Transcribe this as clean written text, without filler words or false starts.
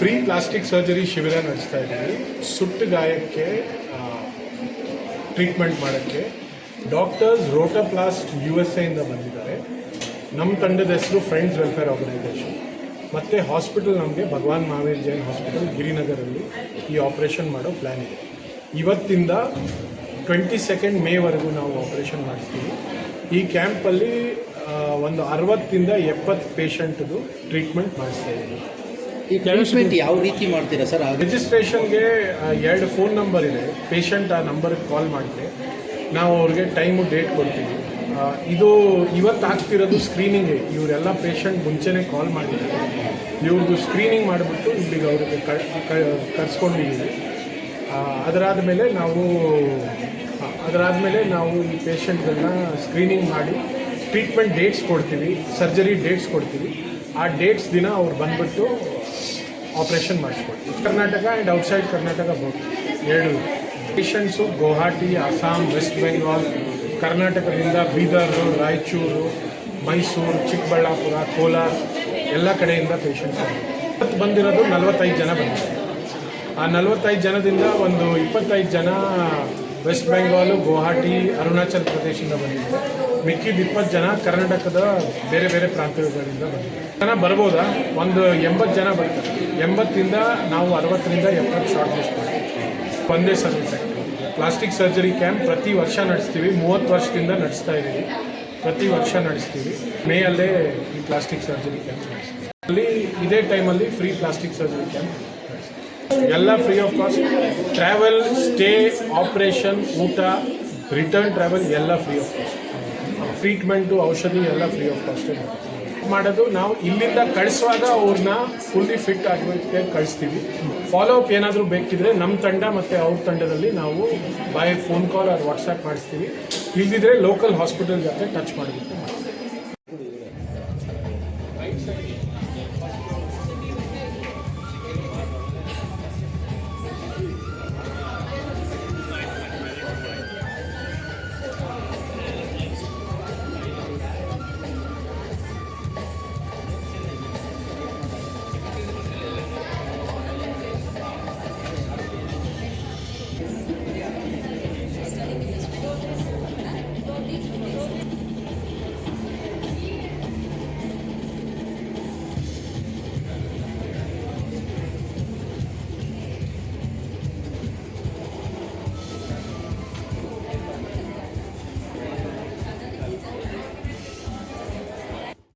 Free plastic surgery ಶಿಬಿರ ನಡೆಸ್ತಾ ಇದ್ದೀವಿ. ಸುಟ್ಟು ಗಾಯಕ್ಕೆ ಟ್ರೀಟ್ಮೆಂಟ್ ಮಾಡೋಕ್ಕೆ ಡಾಕ್ಟರ್ಸ್ ರೋಟೋಪ್ಲಾಸ್ಟ್ USA ಇಂದ ಬಂದಿದ್ದಾರೆ. ನಮ್ಮ ತಂಡದ ಹೆಸರು ಫ್ರೆಂಡ್ಸ್ ವೆಲ್ಫೇರ್ ಆರ್ಗನೈಸೇಷನ್. ಮತ್ತು ಹಾಸ್ಪಿಟಲ್ ನಮಗೆ ಭಗವಾನ್ ಮಹಾವೀರ್ ಜೈನ್ ಹಾಸ್ಪಿಟಲ್ ಗಿರಿನಗರಲ್ಲಿ ಈ ಆಪ್ರೇಷನ್ ಮಾಡೋ ಪ್ಲ್ಯಾನ್ ಇದೆ. ಇವತ್ತಿಂದ 22 ಮೇವರೆಗೂ ನಾವು ಆಪ್ರೇಷನ್ ಮಾಡಿಸ್ತೀವಿ. ಈ ಕ್ಯಾಂಪಲ್ಲಿ ಒಂದು 60 ರಿಂದ 70 ಪೇಷಂಟ್ದು ಟ್ರೀಟ್ಮೆಂಟ್ ಮಾಡಿಸ್ತಾ ಇದ್ದೀವಿ. ಈ ಟ್ರೀಟ್ಮೆಂಟ್ ಯಾವ ರೀತಿ ಮಾಡ್ತೀರಾ ಸರ್? ರಿಜಿಸ್ಟ್ರೇಷನ್ಗೆ 2 ಫೋನ್ ನಂಬರ್ ಇದೆ. ಪೇಷಂಟ್ ಆ ನಂಬರ್ಗೆ ಕಾಲ್ ಮಾಡಿದ್ರೆ ನಾವು ಅವ್ರಿಗೆ ಟೈಮು ಡೇಟ್ ಕೊಡ್ತೀವಿ. ಇದು ಇವತ್ತು ಆಗ್ತಿರೋದು ಸ್ಕ್ರೀನಿಂಗ್ಗೆ. ಇವರೆಲ್ಲ ಪೇಷಂಟ್ ಮುಂಚೆನೇ ಕಾಲ್ ಮಾಡಿದ್ದಾರೆ. ಇವ್ರದ್ದು ಸ್ಕ್ರೀನಿಂಗ್ ಮಾಡಿಬಿಟ್ಟು ಇಲ್ಲಿಗೆ ಅವ್ರಿಗೆ ಕರ್ಸ್ಕೊಂಡಿದ್ದೀವಿ. ಅದರಾದ ಮೇಲೆ ನಾವು ಈ ಪೇಷಂಟ್ಗಳನ್ನ ಸ್ಕ್ರೀನಿಂಗ್ ಮಾಡಿ ಟ್ರೀಟ್ಮೆಂಟ್ ಡೇಟ್ಸ್ ಕೊಡ್ತೀವಿ, ಸರ್ಜರಿ ಡೇಟ್ಸ್ ಕೊಡ್ತೀವಿ. ಆ ಡೇಟ್ಸ್ ದಿನ ಅವ್ರು ಬಂದುಬಿಟ್ಟು ಆಪ್ರೇಷನ್ ಮಾಡಿಸ್ಕೊಡ್ತೀವಿ. Karnataka and outside Karnataka both 2 patients Guwahati, Assam, West Bengal, ಕರ್ನಾಟಕದಿಂದ ಬೀದರ್, ರಾಯಚೂರು, ಮೈಸೂರು, ಚಿಕ್ಕಬಳ್ಳಾಪುರ, ಕೋಲಾರ ಎಲ್ಲ ಕಡೆಯಿಂದ ಪೇಷಂಟ್ಸ್ ಬಂದಿರೋದು 45 ಜನ ಬಂದಿದ್ದಾರೆ. ಆ 45 ಜನದಿಂದ ಒಂದು 25 ಜನ ವೆಸ್ಟ್ ಬೆಂಗಾಲು, ಗುವಾಹಟಿ, ಅರುಣಾಚಲ್ ಪ್ರದೇಶದಿಂದ ಬಂದಿದ್ದಾರೆ. ಮಿಕ್ಕಿದ 20 ಜನ ಕರ್ನಾಟಕದ ಬೇರೆ ಬೇರೆ ಪ್ರಾಂತ್ಯಗಳಿಂದ ಬಂದಿದ್ದಾರೆ. ಜನ ಬರ್ಬೋದಾ? ಒಂದು 80 ಜನ ಬರ್ತಾರೆ. 80ರಿಂದ ನಾವು 60 ರಿಂದ 70 ಶಾರ್ಟ್ ಲಿಸ್ಟ್ ಮಾಡ್ತೀವಿ. ಒಂದೇ service active plastic surgery camp ಪ್ರತಿ ವರ್ಷ ನಡೆಸ್ತೀವಿ. 30 ವರ್ಷದಿಂದ ನಡೆಸ್ತಾ ಇದ್ದೀವಿ. ಪ್ರತಿ ವರ್ಷ ನಡೆಸ್ತೀವಿ. ಮೇಯಲ್ಲೇ ಈ ಪ್ಲಾಸ್ಟಿಕ್ ಸರ್ಜರಿ ಕ್ಯಾಂಪ್ ನಡೆಸ್ತೀವಿ. ಅಲ್ಲಿ ಇದೇ ಟೈಮಲ್ಲಿ ಫ್ರೀ ಪ್ಲಾಸ್ಟಿಕ್ ಸರ್ಜರಿ ಕ್ಯಾಂಪ್ ಎಲ್ಲ free of cost. Travel, stay, operation, ಊಟ, ರಿಟರ್ನ್ ಟ್ರಾವೆಲ್ ಎಲ್ಲ ಫ್ರೀ ಆಫ್ ಕಾಸ್ಟ್. ಟ್ರೀಟ್ಮೆಂಟು, ಔಷಧಿ ಎಲ್ಲ ಫ್ರೀ ಆಫ್ ಕಾಸ್ಟೇ ಮಾಡೋದು. ನಾವು ಇಲ್ಲಿಂದ ಕಳಿಸುವಾಗ ಅವ್ರನ್ನ ಫುಲ್ಲಿ ಫಿಟ್ ಆಗೋಕ್ಕೆ ಕಳಿಸ್ತೀವಿ. ಫಾಲೋ ಅಪ್ ಏನಾದರೂ ಬೇಕಿದ್ರೆ ನಮ್ಮ ತಂಡ ಮತ್ತು ಅವ್ರ ತಂಡದಲ್ಲಿ ನಾವು by phone call R WhatsApp ಮಾಡಿಸ್ತೀವಿ. ಇಲ್ದಿದ್ರೆ ಲೋಕಲ್ ಹಾಸ್ಪಿಟಲ್ ಜೊತೆ ಟಚ್ ಮಾಡಬೇಕು.